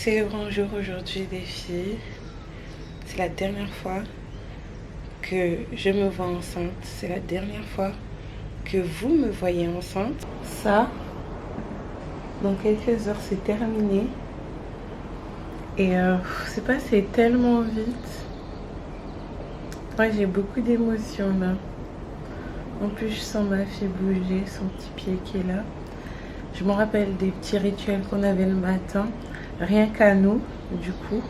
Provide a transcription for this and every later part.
C'est le grand jour aujourd'hui les filles. C'est la dernière fois que je me vois enceinte. C'est la dernière fois que vous me voyez enceinte. Ça, dans quelques heures, c'est terminé. Et c'est passé tellement vite. Moi, j'ai beaucoup d'émotions là. En plus, je sens ma fille bouger, son petit pied qui est là. Je me rappelle des petits rituels qu'on avait le matin. Rien qu'à nous, du coup.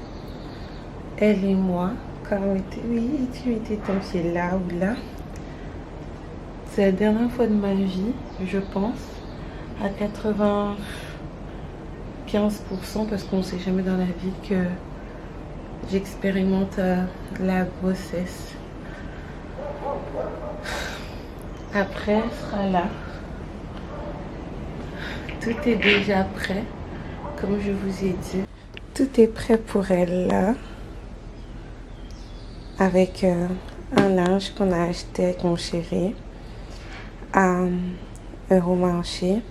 Elle et moi. Quand on était, oui, tu mettais ton pied là ou là. C'est la dernière fois de ma vie, je pense. À 95%, parce qu'on ne sait jamais dans la vie que j'expérimente la grossesse. Après, elle sera là. Tout est déjà prêt, comme je vous ai dit. Tout est prêt pour elle là. Avec un linge qu'on a acheté avec mon chéri à Euromarché.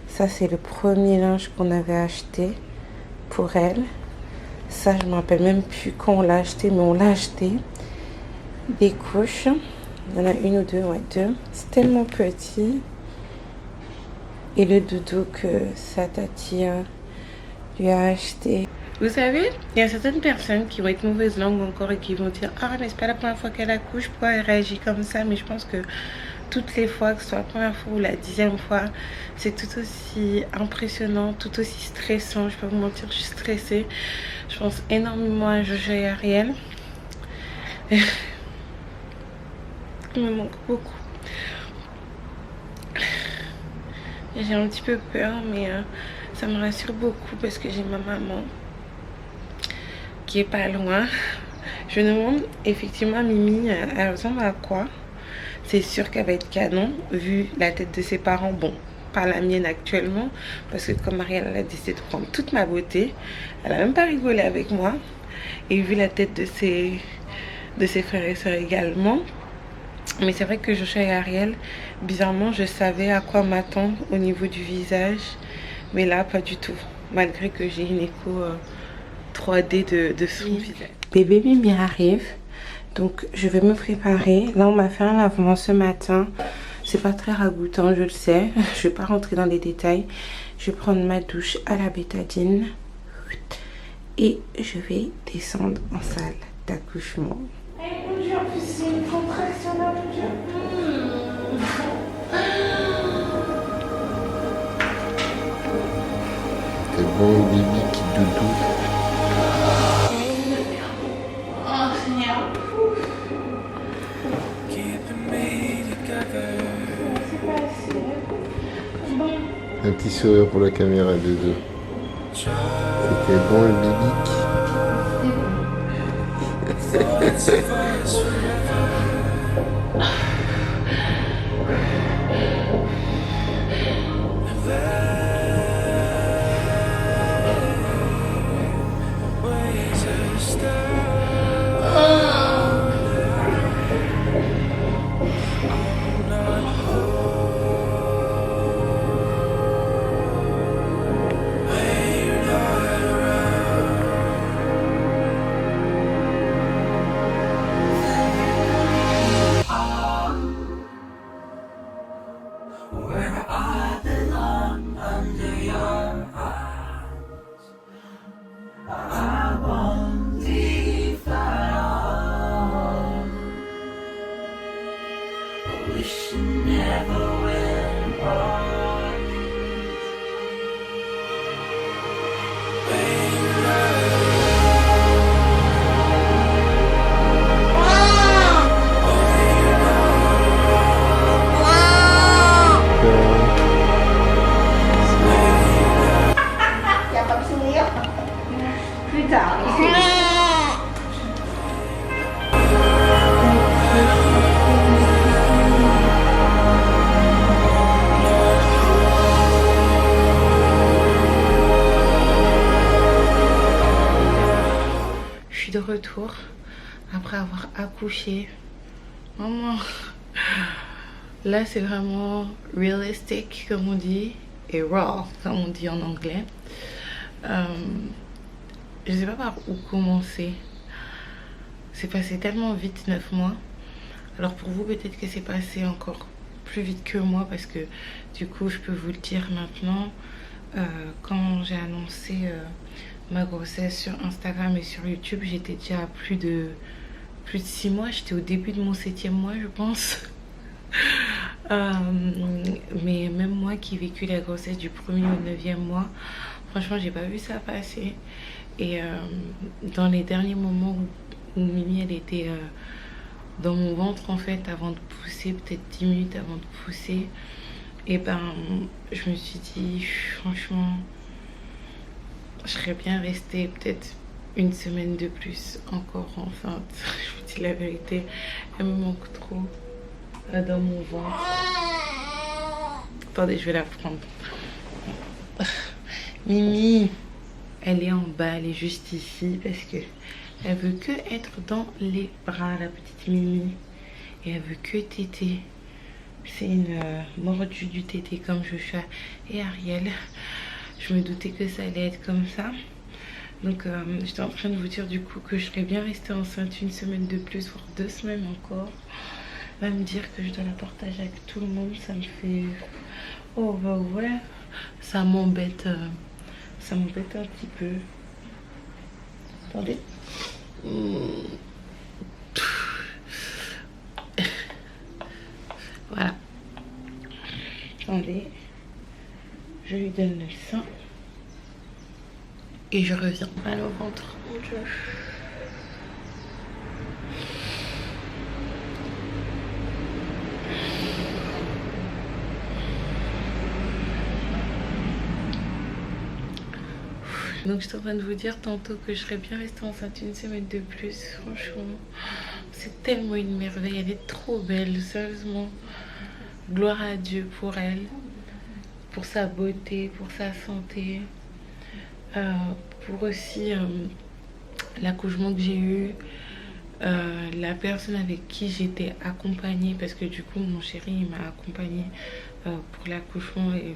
Ça, c'est le premier linge qu'on avait acheté pour elle. Ça, je ne me rappelle même plus quand on l'a acheté, mais on l'a acheté. Des couches. Il y en a une ou deux, ouais, deux. C'est tellement petit. Et le doudou que sa tati lui a acheté. Vous savez, il y a certaines personnes qui vont être mauvaise langue encore et qui vont dire « Ah, mais c'est pas la première fois qu'elle accouche, pourquoi elle réagit comme ça ?» Mais je pense que toutes les fois, que ce soit la première fois ou la 10e fois, c'est tout aussi impressionnant, tout aussi stressant. Je peux vous mentir, je suis stressée. Je pense énormément à Jojo et Ariel. Il me manque beaucoup. J'ai un petit peu peur, mais ça me rassure beaucoup parce que j'ai ma maman qui est pas loin. Je me demande effectivement, Mimi, elle ressemble à quoi? C'est sûr qu'elle va être canon, vu la tête de ses parents. Bon, pas la mienne actuellement, parce que comme Marielle, elle a décidé de prendre toute ma beauté, elle a même pas rigolé avec moi. Et vu la tête de ses frères et sœurs également. Mais c'est vrai que Joshua et Ariel, bizarrement, je savais à quoi m'attendre au niveau du visage. Mais là, pas du tout. Malgré que j'ai une écho 3D de son visage. Bébé Mimi arrive. Donc, je vais me préparer. Là, on m'a fait un lavement ce matin. C'est pas très ragoûtant, je le sais. Je vais pas rentrer dans les détails. Je vais prendre ma douche à la bétadine. Et je vais descendre en salle d'accouchement. Et mon Dieu, en plus, c'est une contraction là, mon Dieu. C'est bon, bébé qui doudou. Oh, Seigneur. Un petit sourire pour la caméra de deux. C'était bon le bibic. De retour après avoir accouché. Maman, là c'est vraiment realistic comme on dit et raw comme on dit en anglais. je sais pas par où commencer. C'est passé tellement vite 9 mois. Alors pour vous, peut-être que c'est passé encore plus vite que moi parce que du coup, je peux vous le dire maintenant. Quand j'ai annoncé ma grossesse sur Instagram et sur YouTube, j'étais déjà à plus de 6 mois. J'étais au début de mon 7e mois, je pense. Mais même moi qui ai vécu la grossesse du 1er au 9e mois, franchement, j'ai pas vu ça passer. Et dans les derniers moments où Mimi, elle était dans mon ventre, en fait, avant de pousser, peut-être 10 minutes avant de pousser, et ben, je me suis dit, franchement, je serais bien restée peut-être une semaine de plus encore enceinte. Je vous dis la vérité, elle me manque trop dans mon ventre. Attendez, je vais la prendre. Mimi, elle est en bas, elle est juste ici parce que elle veut que être dans les bras, la petite Mimi. Et elle veut que téter. C'est une mordue du tété comme Joshua et Ariel. Je me doutais que ça allait être comme ça. Donc j'étais en train de vous dire du coup que je serais bien restée enceinte une semaine de plus, voire 2 semaines encore. Va me dire que je dois la partager avec tout le monde, ça me fait... Oh bah ouais, ça m'embête un petit peu. Attendez. Voilà. Attendez. Je lui donne le sein. Et je reviens. Mal au ventre. Mon Dieu. Donc je suis en train de vous dire tantôt que je serais bien restée enceinte une semaine de plus. Franchement, c'est tellement une merveille. Elle est trop belle, sérieusement. Gloire à Dieu pour elle, pour sa beauté, pour sa santé, pour aussi l'accouchement que j'ai eu, la personne avec qui j'étais accompagnée, parce que du coup mon chéri il m'a accompagnée pour l'accouchement et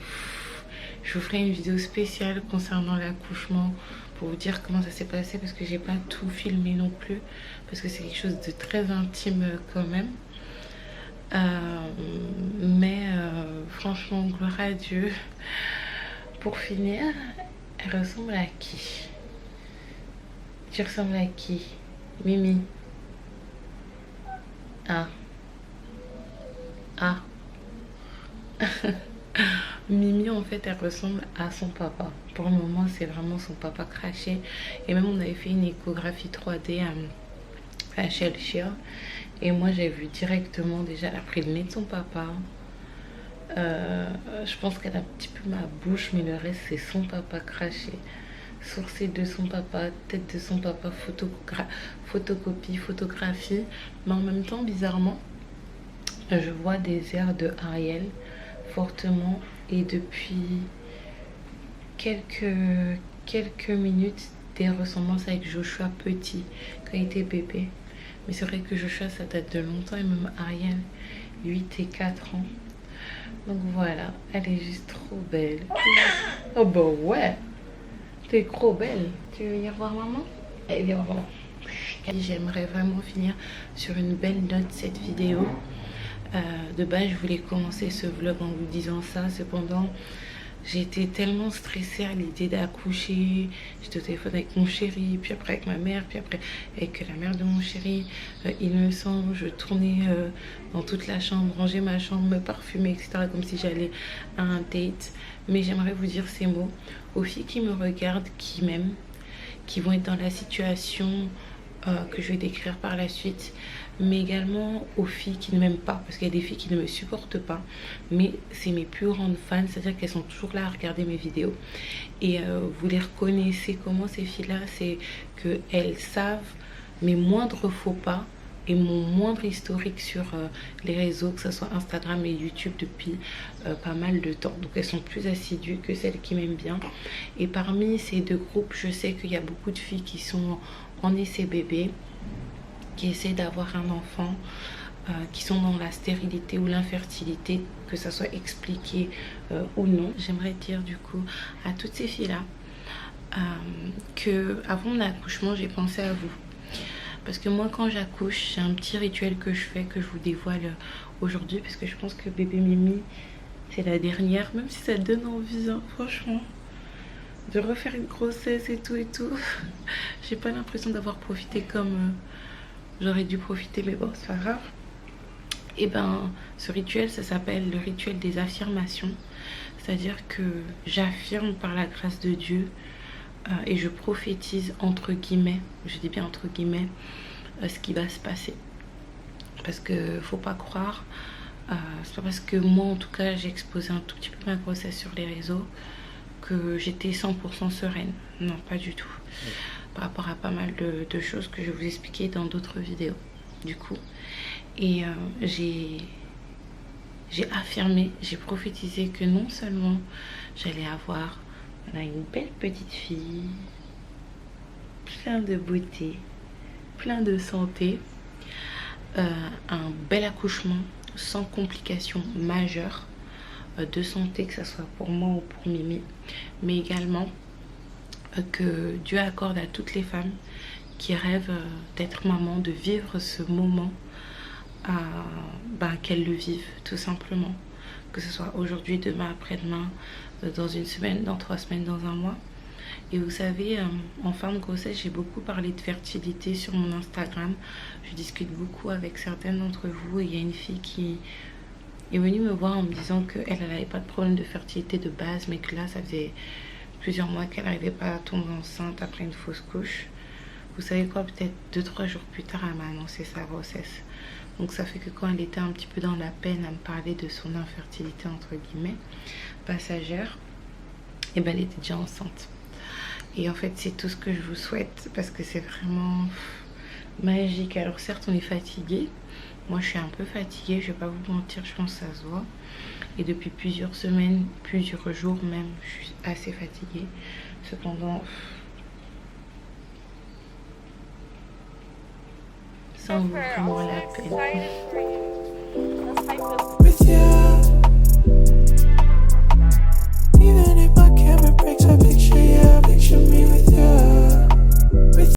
je vous ferai une vidéo spéciale concernant l'accouchement pour vous dire comment ça s'est passé parce que j'ai pas tout filmé non plus parce que c'est quelque chose de très intime quand même. Mais franchement, gloire à Dieu. Pour finir, elle ressemble à qui? Tu ressembles à qui? Mimi. Ah. Ah. Mimi, en fait, elle ressemble à son papa. Pour le moment, c'est vraiment son papa craché. Et même, on avait fait une échographie 3D à Chelsea. Et moi, j'ai vu directement, déjà, elle a pris le nez de son papa. Je pense qu'elle a un petit peu ma bouche, mais le reste, c'est son papa craché. Sourcil de son papa, tête de son papa, photocopie, photographie. Mais en même temps, bizarrement, je vois des airs de Ariel fortement et depuis quelques minutes des ressemblances avec Joshua petit quand il était bébé. Mais c'est vrai que Joshua ça date de longtemps et même Ariel 8 et 4 ans. Donc voilà, elle est juste trop belle. Oh bah ouais, t'es trop belle. Tu veux venir voir maman? Allez viens voir maman. J'aimerais vraiment finir sur une belle note cette vidéo. De base je voulais commencer ce vlog en vous disant ça, cependant j'étais tellement stressée à l'idée d'accoucher. J'étais au téléphone avec mon chéri, puis après avec ma mère, puis après avec la mère de mon chéri. Il me semble, je tournais dans toute la chambre, ranger ma chambre, me parfumer, etc. comme si j'allais à un date. Mais j'aimerais vous dire ces mots aux filles qui me regardent, qui m'aiment, qui vont être dans la situation que je vais décrire par la suite, mais également aux filles qui ne m'aiment pas, parce qu'il y a des filles qui ne me supportent pas, mais c'est mes plus grandes fans, c'est-à-dire qu'elles sont toujours là à regarder mes vidéos. Et vous les reconnaissez comment ces filles-là? C'est qu'elles savent mes moindres faux pas et mon moindre historique sur les réseaux, que ce soit Instagram et YouTube depuis pas mal de temps. Donc elles sont plus assidues que celles qui m'aiment bien. Et parmi ces deux groupes, je sais qu'il y a beaucoup de filles qui sont en essai bébé, qui essaient d'avoir un enfant, qui sont dans la stérilité ou l'infertilité, que ça soit expliqué ou non. J'aimerais dire du coup à toutes ces filles-là, que avant mon accouchement, j'ai pensé à vous. Parce que moi, quand j'accouche, j'ai un petit rituel que je fais, que je vous dévoile aujourd'hui. Parce que je pense que bébé Mimi, c'est la dernière. Même si ça donne envie, hein, franchement, de refaire une grossesse et tout et tout. J'ai pas l'impression d'avoir profité comme j'aurais dû profiter. Mais bon, c'est pas grave. Et ben, ce rituel, ça s'appelle le rituel des affirmations. C'est-à-dire que j'affirme par la grâce de Dieu et je prophétise entre guillemets, je dis bien entre guillemets, ce qui va se passer. Parce que faut pas croire, c'est pas parce que moi en tout cas j'ai exposé un tout petit peu ma grossesse sur les réseaux que j'étais 100% sereine. Non, pas du tout. Par rapport à pas mal de choses que je vais vous expliquer dans d'autres vidéos. Du coup, et j'ai affirmé, j'ai prophétisé que non seulement j'allais avoir une belle petite fille, plein de beauté, plein de santé, un bel accouchement sans complications majeures de santé, que ce soit pour moi ou pour Mimi, mais également que Dieu accorde à toutes les femmes qui rêvent d'être maman, de vivre ce moment, qu'elles le vivent tout simplement. Que ce soit aujourd'hui, demain, après-demain, dans une semaine, dans 3 semaines, dans un mois. Et vous savez, en fin de grossesse, j'ai beaucoup parlé de fertilité sur mon Instagram. Je discute beaucoup avec certaines d'entre vous. Et il y a une fille qui est venue me voir en me disant qu'elle n'avait pas de problème de fertilité de base, mais que là, ça faisait plusieurs mois qu'elle n'arrivait pas à tomber enceinte après une fausse couche. Vous savez quoi, peut-être 2-3 jours plus tard, elle m'a annoncé sa grossesse. Donc ça fait que quand elle était un petit peu dans la peine à me parler de son infertilité, entre guillemets, passagère, et ben elle était déjà enceinte. Et en fait, c'est tout ce que je vous souhaite parce que c'est vraiment magique. Alors certes, on est fatigué. Moi, je suis un peu fatiguée, je vais pas vous mentir, je pense que ça se voit. Et depuis plusieurs semaines, plusieurs jours même, je suis assez fatiguée. Cependant, ça en vaut vraiment la peine.